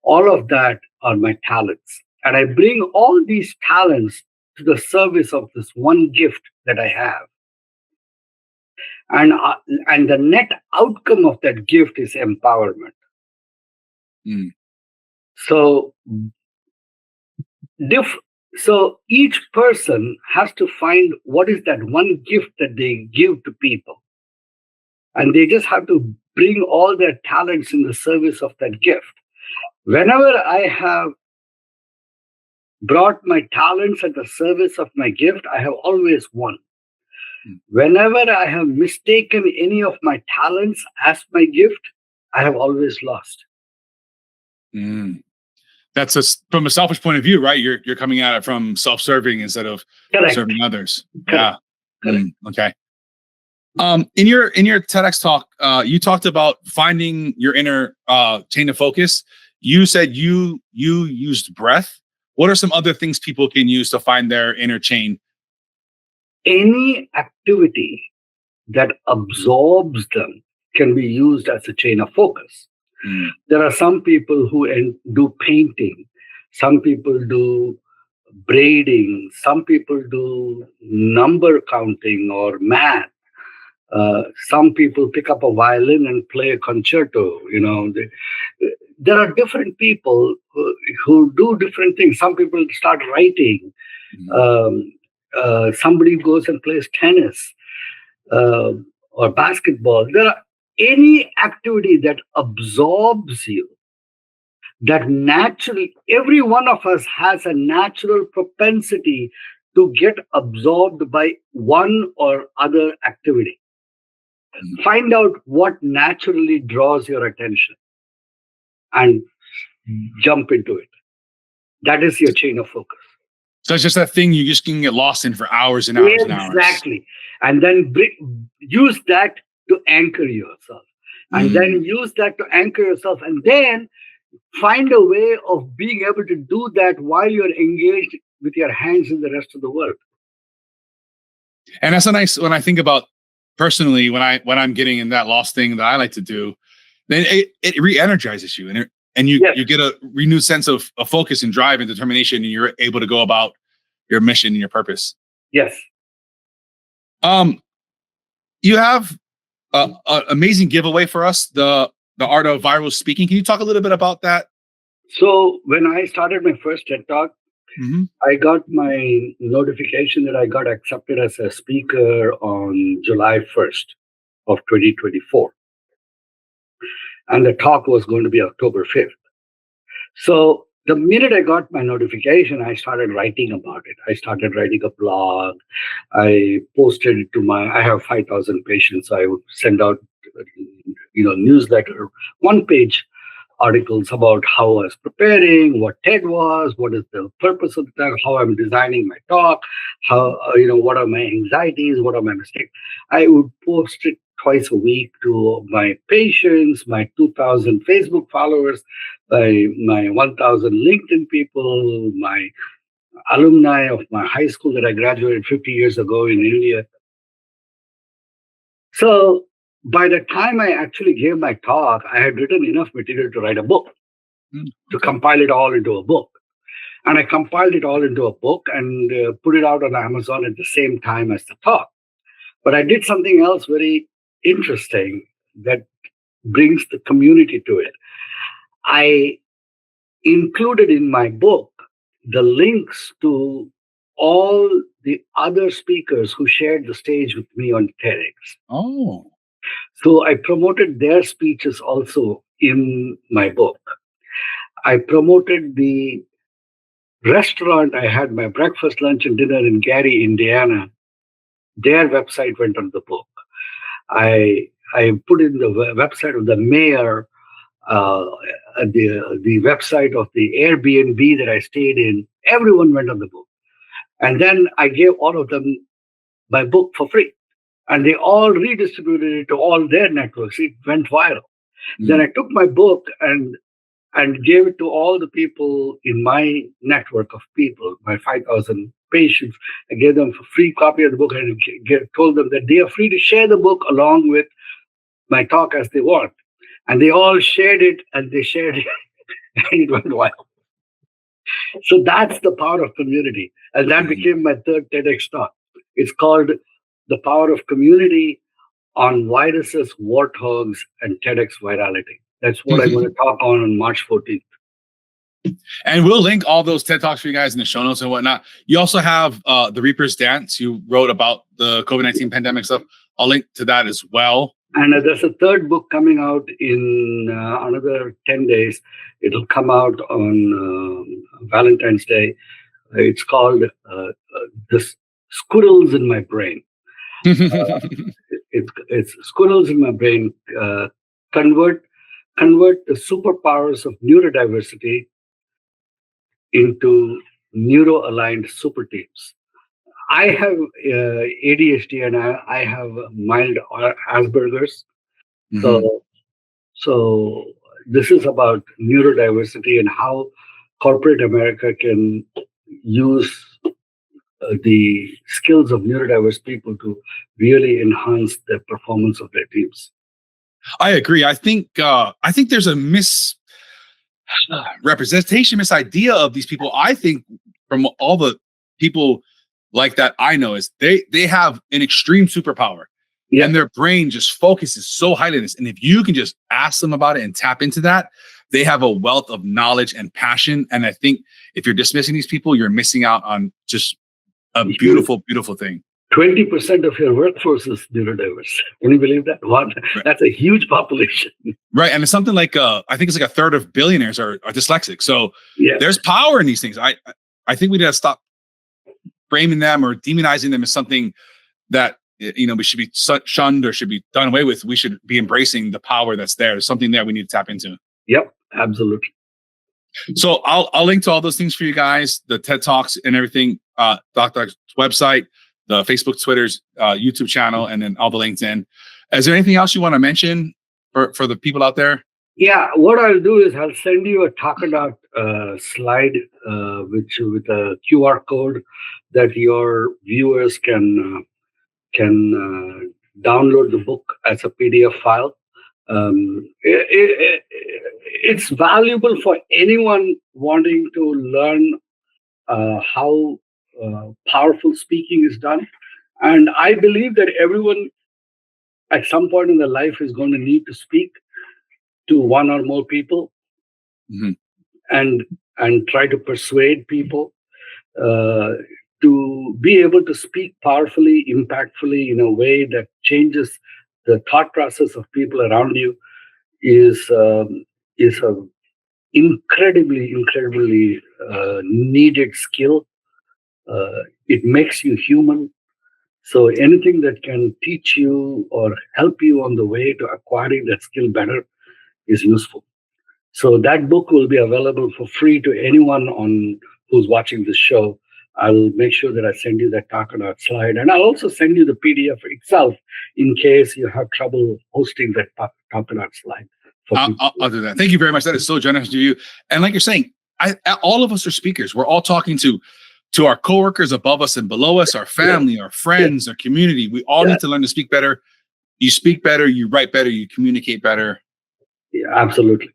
All of that are my talents. And I bring all these talents to the service of this one gift that I have. And the net outcome of that gift is empowerment. Mm. So each person has to find what is that one gift that they give to people. And they just have to bring all their talents in the service of that gift. Whenever I have brought my talents at the service of my gift, I have always won. Whenever I have mistaken any of my talents as my gift, I have always lost. Mm. That's from a selfish point of view, right? You're coming at it from self-serving instead of serving others. Correct. Yeah. Okay. In your TEDx talk, you talked about finding your inner chain of focus. You said you used breath. What are some other things people can use to find their inner chain? Any activity that absorbs them can be used as a chain of focus. Mm. There are some people who do painting, some people do braiding, some people do number counting or math. Some people pick up a violin and play a concerto. There are different people who do different things. Some people start writing. Somebody goes and plays tennis or basketball. There are any activity that absorbs you, that naturally, every one of us has a natural propensity to get absorbed by one or other activity. Find out what naturally draws your attention and jump into it. That is your chain of focus. So it's just that thing you just can get lost in for hours and hours and hours. Exactly. And then use that to anchor yourself. And then use that to anchor yourself. And then find a way of being able to do that while you're engaged with your hands in the rest of the world. And that's a nice, when I think about personally, when I'm getting in that lost thing that I like to do, then it re-energizes you and you get a renewed sense of focus and drive and determination, and you're able to go about your mission and your purpose. Yes. You have an amazing giveaway for us, the Art of Viral Speaking. Can you talk a little bit about that? So when I started my first TED Talk, I got my notification that I got accepted as a speaker on July 1st of 2024. And the talk was going to be October 5th. So the minute I got my notification, I started writing about it. I started writing a blog. I posted it I have 5,000 patients. So I would send out, newsletter, one-page articles about how I was preparing, what TED was, what is the purpose of the talk, how I'm designing my talk, how, what are my anxieties, what are my mistakes. I would post it twice a week to my patients, my 2,000 Facebook followers, my 1,000 LinkedIn people, my alumni of my high school that I graduated 50 years ago in India. So by the time I actually gave my talk, I had written enough material to write a book, to compile it all into a book. And I compiled it all into a book and put it out on Amazon at the same time as the talk. But I did something else very interesting that brings the community to it. I included in my book the links to all the other speakers who shared the stage with me on TEDx. Oh. So I promoted their speeches also in my book. I promoted the restaurant I had my breakfast, lunch, and dinner in Gary, Indiana. Their website went on the book. I put in the website of the mayor, the website of the Airbnb that I stayed in. Everyone went on the book, and then I gave all of them my book for free, and they all redistributed it to all their networks. It went viral. Then I took my book and gave it to all the people in my network of people, my 5,000 patients. I gave them a free copy of the book and told them that they are free to share the book along with my talk as they want. And they all shared it, and they shared it, and it went wild. So that's the power of community. And that became my third TEDx talk. It's called The Power of Community on Viruses, Warthogs, and TEDx Virality. That's what I'm going to talk on March 14th. And we'll link all those TED Talks for you guys in the show notes and whatnot. You also have The Reaper's Dance. You wrote about the COVID-19 pandemic stuff. I'll link to that as well. And there's a third book coming out in another 10 days. It'll come out on Valentine's Day. It's called The Squirrels in My Brain. It's Squirrels in My Brain. Convert the superpowers of neurodiversity into neuro-aligned super teams. I have ADHD and I have mild Asperger's. So this is about neurodiversity and how corporate America can use the skills of neurodiverse people to really enhance the performance of their teams. I agree. I think there's a misrepresentation, misidea of these people. I think from all the people like that I know is they have an extreme superpower, and their brain just focuses so highly on this. And if you can just ask them about it and tap into that, they have a wealth of knowledge and passion. And I think if you're dismissing these people, you're missing out on just a beautiful, beautiful thing. 20% of your workforce is neurodiverse. Can you believe that? What? Right. That's a huge population. Right. And it's something like, I think it's like a third of billionaires are dyslexic. So there's power in these things. I think we got to stop framing them or demonizing them as something that, we should be shunned or should be done away with. We should be embracing the power that's there. There's something there we need to tap into. Yep, absolutely. So I'll link to all those things for you guys, the TED Talks and everything, Doc's website, the Facebook, Twitter's, YouTube channel, and then all the LinkedIn. Is there anything else you want to mention for the people out there? Yeah, what I'll do is I'll send you a Talkadout slide, with a QR code that your viewers can download the book as a PDF file. It's valuable for anyone wanting to learn how powerful speaking is done. And I believe that everyone at some point in their life is going to need to speak to one or more people, and try to persuade people to be able to speak powerfully, impactfully in a way that changes the thought process of people around you is a incredibly needed skill. It makes you human. So anything that can teach you or help you on the way to acquiring that skill better is useful. So that book will be available for free to anyone who's watching this show. I'll make sure that I send you that Talkadout slide, and I'll also send you the PDF itself in case you have trouble hosting that Talkadout slide. I'll do that. Thank you very much. That is so generous of you. And like you're saying, all of us are speakers. We're all talking to our coworkers above us and below us, our family, our friends, our community. We all need to learn to speak better. You speak better, you write better, you communicate better. Yeah, absolutely.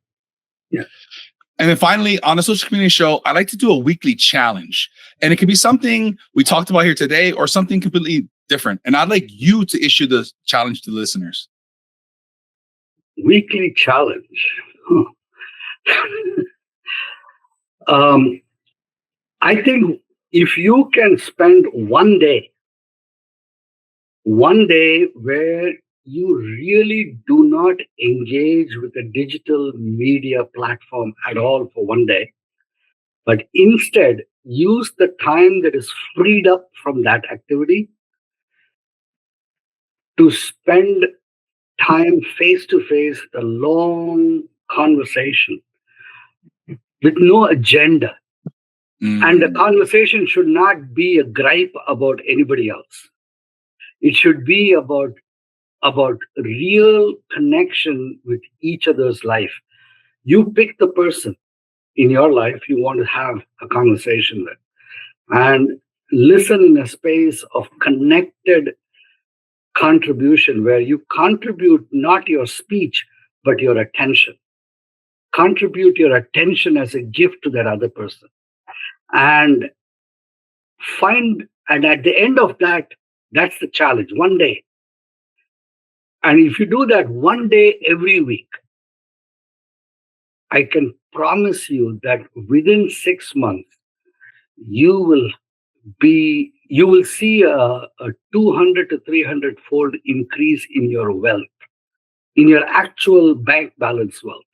Yeah. And then finally, on the Social Community Show, I like to do a weekly challenge. And it could be something we talked about here today or something completely different. And I'd like you to issue the challenge to the listeners. Weekly challenge. I think if you can spend one day where you really do not engage with a digital media platform at all for one day, but instead use the time that is freed up from that activity to spend time face to face, a long conversation with no agenda. And the conversation should not be a gripe about anybody else. It should be about real connection with each other's life. You pick the person in your life you want to have a conversation with, and listen in a space of connected contribution where you contribute not your speech, but your attention. Contribute your attention as a gift to that other person. And at the end of that, that's the challenge, one day. And if you do that one day every week, I can promise you that within 6 months, you will see a 200 to 300 fold increase in your wealth, in your actual bank balance wealth.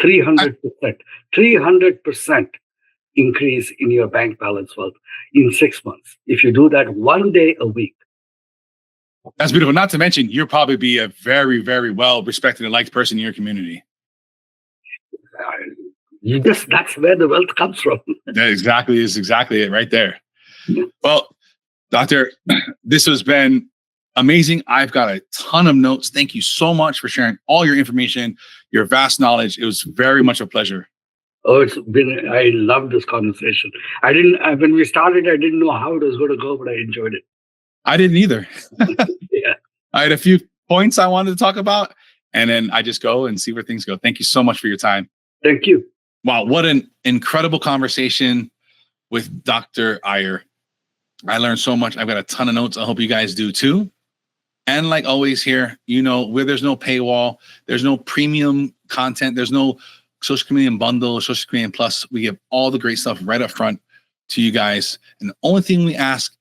300% increase in your bank balance wealth in 6 months. If you do that one day a week. That's beautiful. Not to mention, you'll probably be a very, very well respected and liked person in your community. That's where the wealth comes from. That is exactly it right there. Well, Doctor, this has been amazing. I've got a ton of notes. Thank you so much for sharing all your information, your vast knowledge. It was very much a pleasure. Oh, I love this conversation. When we started, I didn't know how it was going to go, but I enjoyed it. I didn't either. Yeah. I had a few points I wanted to talk about, and then I just go and see where things go. Thank you so much for your time. Thank you. Wow, what an incredible conversation with Dr. Iyer. I learned so much. I've got a ton of notes. I hope you guys do too. And like always here, where there's no paywall, there's no premium content, there's no Social Chameleon bundle, Social Chameleon Plus. We give all the great stuff right up front to you guys. And the only thing we ask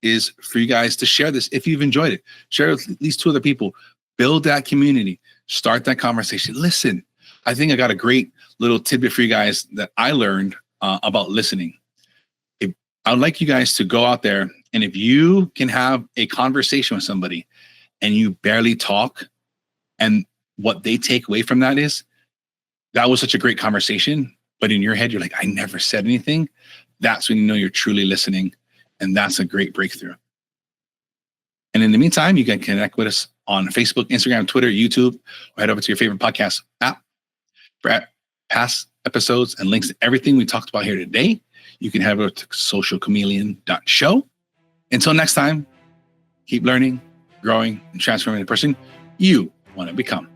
is for you guys to share this. If you've enjoyed it, share it with at least 2 other people. Build that community. Start that conversation. Listen. I think I got a great little tidbit for you guys that I learned about listening. I would like you guys to go out there, and if you can have a conversation with somebody and you barely talk, and what they take away from that is, that was such a great conversation, but in your head, you're like, I never said anything. That's when you know you're truly listening, and that's a great breakthrough. And in the meantime, you can connect with us on Facebook, Instagram, Twitter, YouTube, or head over to your favorite podcast app. For past episodes and links to everything we talked about here today, you can head over to socialchameleon.show. Until next time, keep learning, growing, and transforming the person you want to become.